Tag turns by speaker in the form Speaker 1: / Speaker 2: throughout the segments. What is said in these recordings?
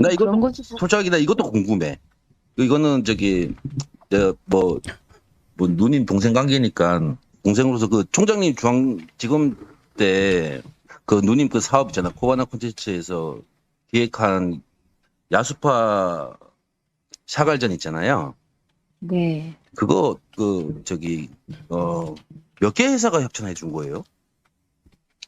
Speaker 1: 나
Speaker 2: 그런
Speaker 1: 이것도
Speaker 2: 거지.
Speaker 1: 솔직하게 나 이것도 궁금해. 이거는 저기 뭐 누님 동생 관계니까 동생으로서 그 총장님 중앙지검 때 그 누님 그 사업 있잖아. 코바나 콘텐츠에서 기획한 야수파 샤갈전 있잖아요.
Speaker 2: 네.
Speaker 1: 그거 그 저기 몇 개 회사가 협찬해 준 거예요?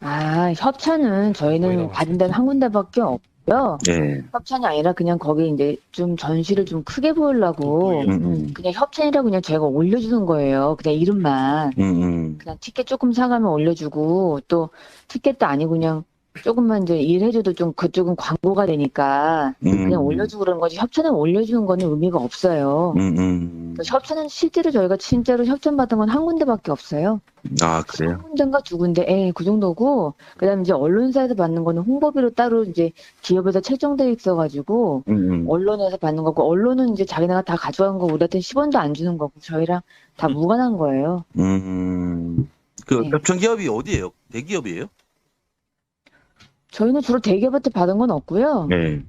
Speaker 2: 아, 협찬은 저희는 받은 데는 한 군데밖에 없고요.
Speaker 1: 네.
Speaker 2: 협찬이 아니라 그냥 거기 이제 좀 전시를 좀 크게 보이려고 그냥 협찬이라고 그냥 저희가 올려주는 거예요. 그냥 이름만. 그냥 티켓 조금 사가면 올려주고 또 티켓도 아니고 그냥 조금만 이제 일해줘도 좀 그쪽은 광고가 되니까 그냥 올려주고 그러는 거지 협찬을 올려주는 거는 의미가 없어요. 그래서 협찬은 실제로 저희가 진짜로 협찬 받은 건 한 군데밖에 없어요.
Speaker 1: 아,
Speaker 2: 한
Speaker 1: 그래요?
Speaker 2: 군데인가 두 군데, 예, 그 정도고 그다음에 이제 언론사에서 받는 거는 홍보비로 따로 이제 기업에서 책정돼 있어가지고 언론에서 받는 거고 언론은 이제 자기네가 다 가져간 거고 우리한테 10원도 안 주는 거고 저희랑 다 무관한 거예요.
Speaker 1: 그
Speaker 2: 네.
Speaker 1: 협찬 기업이 어디예요? 대기업이에요?
Speaker 2: 저희는 주로 대기업한테 받은 건 없고요.
Speaker 1: 네.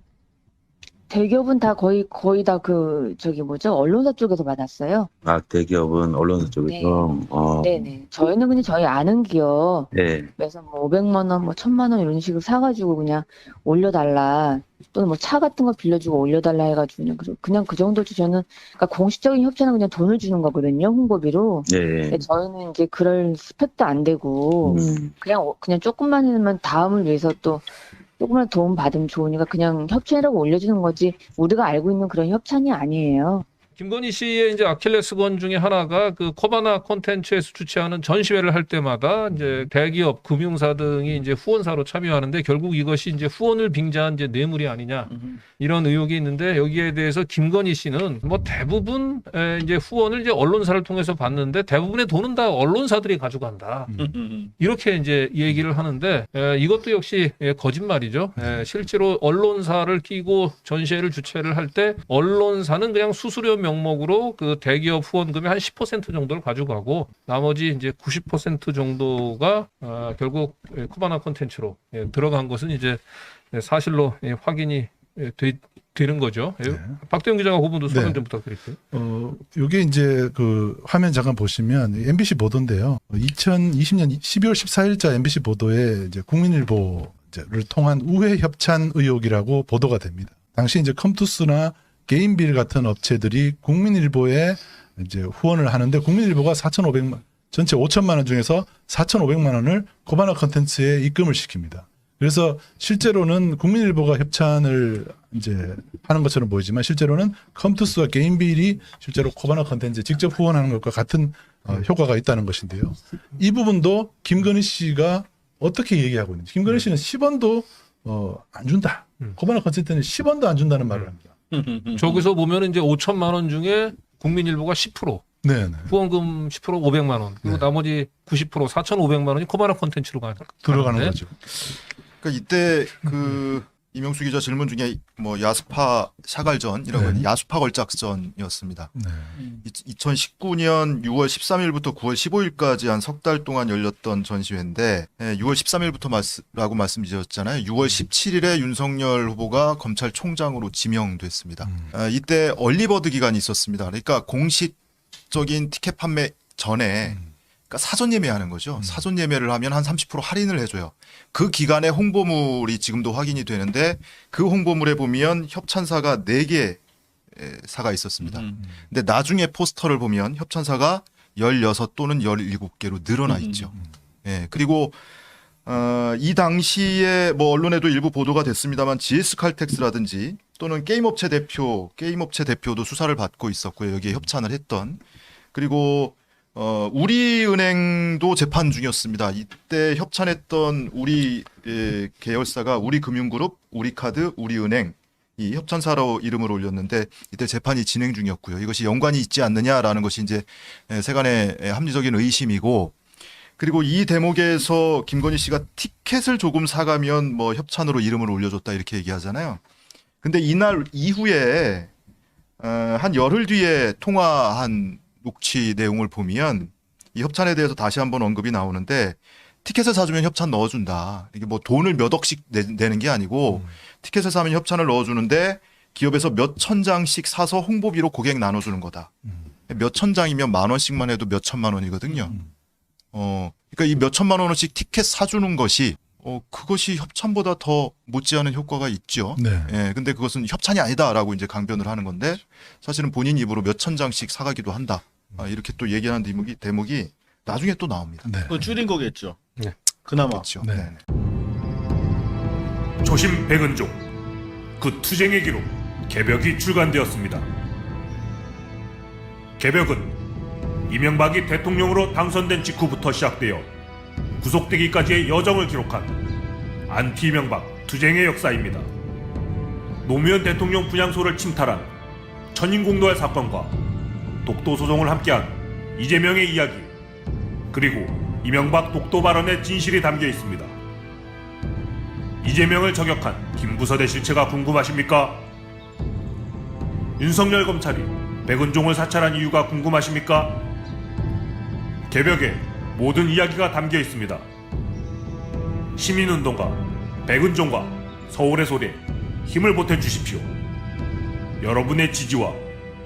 Speaker 2: 대기업은 다 거의 다 그 저기 뭐죠 언론사 쪽에서 받았어요.
Speaker 1: 아, 대기업은 언론사
Speaker 2: 네,
Speaker 1: 쪽에서.
Speaker 2: 네네. 저희는 그냥 저희 아는 기업
Speaker 1: 네.
Speaker 2: 그래서 뭐 500만 원, 뭐 1000만 원 이런 식으로 사가지고 그냥 올려달라 또는 뭐 차 같은 거 빌려주고 올려달라 해가지고 그냥 그 정도지 저는 그러니까 공식적인 협찬은 그냥 돈을 주는 거거든요 홍보비로.
Speaker 1: 네.
Speaker 2: 근데 저희는 이제 그럴 스펙도 안 되고 그냥 조금만이면 다음을 위해서 또 조금만 도움 받으면 좋으니까 그냥 협찬이라고 올려주는 거지 우리가 알고 있는 그런 협찬이 아니에요.
Speaker 3: 김건희 씨의 이제 아킬레스건 중에 하나가 그 코바나 콘텐츠에서 주최하는 전시회를 할 때마다 이제 대기업, 금융사 등이 이제 후원사로 참여하는데 결국 이것이 이제 후원을 빙자한 이제 뇌물이 아니냐 이런 의혹이 있는데 여기에 대해서 김건희 씨는 뭐 대부분 이제 후원을 이제 언론사를 통해서 받는데 대부분의 돈은 다 언론사들이 가져간다. 이렇게 이제 얘기를 하는데 이것도 역시 거짓말이죠. 실제로 언론사를 끼고 전시회를 주최를 할 때 언론사는 그냥 수수료 명목으로 그 대기업 후원금의 한 10% 정도를 가져가고 나머지 이제 90% 정도가 결국 코바나 콘텐츠로 들어간 것은 이제 사실로 확인이 되는 거죠.
Speaker 4: 네.
Speaker 3: 박대영 기자가 그 부분도 설명
Speaker 4: 네.
Speaker 3: 좀 부탁드릴게요.
Speaker 4: 요게 이제 그 화면 잠깐 보시면 MBC 보도인데요. 2020년 12월 14일자 MBC 보도에 이제 국민일보를 통한 우회 협찬 의혹이라고 보도가 됩니다. 당시 이제 컴투스나 게임빌 같은 업체들이 국민일보에 이제 후원을 하는데 국민일보가 4,500만 전체 5천만 원 중에서 4,500만 원을 코바나 컨텐츠에 입금을 시킵니다. 그래서 실제로는 국민일보가 협찬을 이제 하는 것처럼 보이지만 실제로는 컴투스와 게임빌이 실제로 코바나 컨텐츠에 직접 후원하는 것과 같은 효과가 있다는 것인데요. 이 부분도 김건희 씨가 어떻게 얘기하고 있는지. 김건희 씨는 10원도 안 준다. 코바나 컨텐츠는 10원도 안 준다는 말을 합니다.
Speaker 3: 저기서 보면 이제 5천만 원 중에 국민일보가 10%,
Speaker 4: 네,
Speaker 3: 후원금 10% 500만 원, 그리고
Speaker 4: 네.
Speaker 3: 나머지 90% 4,500만 원이 코바나 콘텐츠로
Speaker 4: 들어가는
Speaker 3: 가는데
Speaker 4: 거죠.
Speaker 5: 그러니까 이때 그 이명수 기자 질문 중에 뭐 야수파 샤갈전 이런 건
Speaker 4: 네.
Speaker 5: 야수파 걸작전이었습니다.
Speaker 4: 네.
Speaker 5: 2019년 6월 13일부터 9월 15일까지 한 석 달 동안 열렸던 전시회인데 6월 13일부터라고 말씀드렸잖아요. 6월 17일에 윤석열 후보가 검찰총장으로 지명됐습니다. 이때 얼리버드 기간이 있었습니다. 그러니까 공식적인 티켓 판매 전에 그러니까 사전 예매하는 거죠. 사전 예매를 하면 한 30% 할인을 해줘요. 그 기간에 홍보물이 지금도 확인이 되는데 그 홍보물에 보면 협찬사가 4개 사가 있었습니다. 근데 나중에 포스터를 보면 협찬사가 16 또는 17개로 늘어나 있죠. 예, 그리고 이 당시에 뭐 언론에도 일부 보도가 됐습니다만 GS 칼텍스라든지 또는 게임업체 대표도 수사를 받고 있었고요. 여기에 협찬을 했던. 그리고 우리은행도 재판 중이었습니다. 이때 협찬했던 우리 계열사가 우리금융그룹, 우리카드, 우리은행 이 협찬사로 이름을 올렸는데 이때 재판이 진행 중이었고요. 이것이 연관이 있지 않느냐라는 것이 이제 세간의 합리적인 의심이고 그리고 이 대목에서 김건희 씨가 티켓을 조금 사가면 뭐 협찬으로 이름을 올려줬다 이렇게 얘기하잖아요. 근데 이날 이후에 한 열흘 뒤에 통화한 녹취 내용을 보면 이 협찬에 대해서 다시 한번 언급이 나오는데 티켓을 사주면 협찬 넣어준다. 이게 뭐 돈을 몇 억씩 내는 게 아니고 티켓을 사면 협찬을 넣어주는데 기업에서 몇 천 장씩 사서 홍보비로 고객 나눠주는 거다. 몇 천 장이면 10,000원씩만 해도 몇 천만 원이거든요. 그러니까 이 몇 천만 원어치 티켓 사주는 것이 그것이 협찬보다 더 못지않은 효과가 있죠.
Speaker 4: 네.
Speaker 5: 예, 근데 그것은 협찬이 아니다라고 이제 강변을 하는 건데 사실은 본인 입으로 몇 천 장씩 사가기도 한다. 이렇게 또 얘기하는 대목이 나중에 또 나옵니다.
Speaker 4: 네.
Speaker 6: 그거 줄인 거겠죠.
Speaker 3: 네.
Speaker 6: 그나마.
Speaker 5: 그렇죠.
Speaker 4: 네.
Speaker 5: 네.
Speaker 7: 초심 백은종 그 투쟁의 기록 개벽이 출간되었습니다. 개벽은 이명박이 대통령으로 당선된 직후부터 시작되어 구속되기까지의 여정을 기록한 안티 이명박 투쟁의 역사입니다. 노무현 대통령 분향소를 침탈한 천인공노할 사건과 독도 소송을 함께한 이재명의 이야기, 그리고 이명박 독도 발언의 진실이 담겨 있습니다. 이재명을 저격한 김부선의 실체가 궁금하십니까? 윤석열 검찰이 백은종을 사찰한 이유가 궁금하십니까? 개벽에 모든 이야기가 담겨 있습니다. 시민운동가 백은종과 서울의 소리에 힘을 보태주십시오. 여러분의 지지와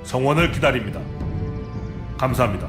Speaker 7: 성원을 기다립니다. 감사합니다.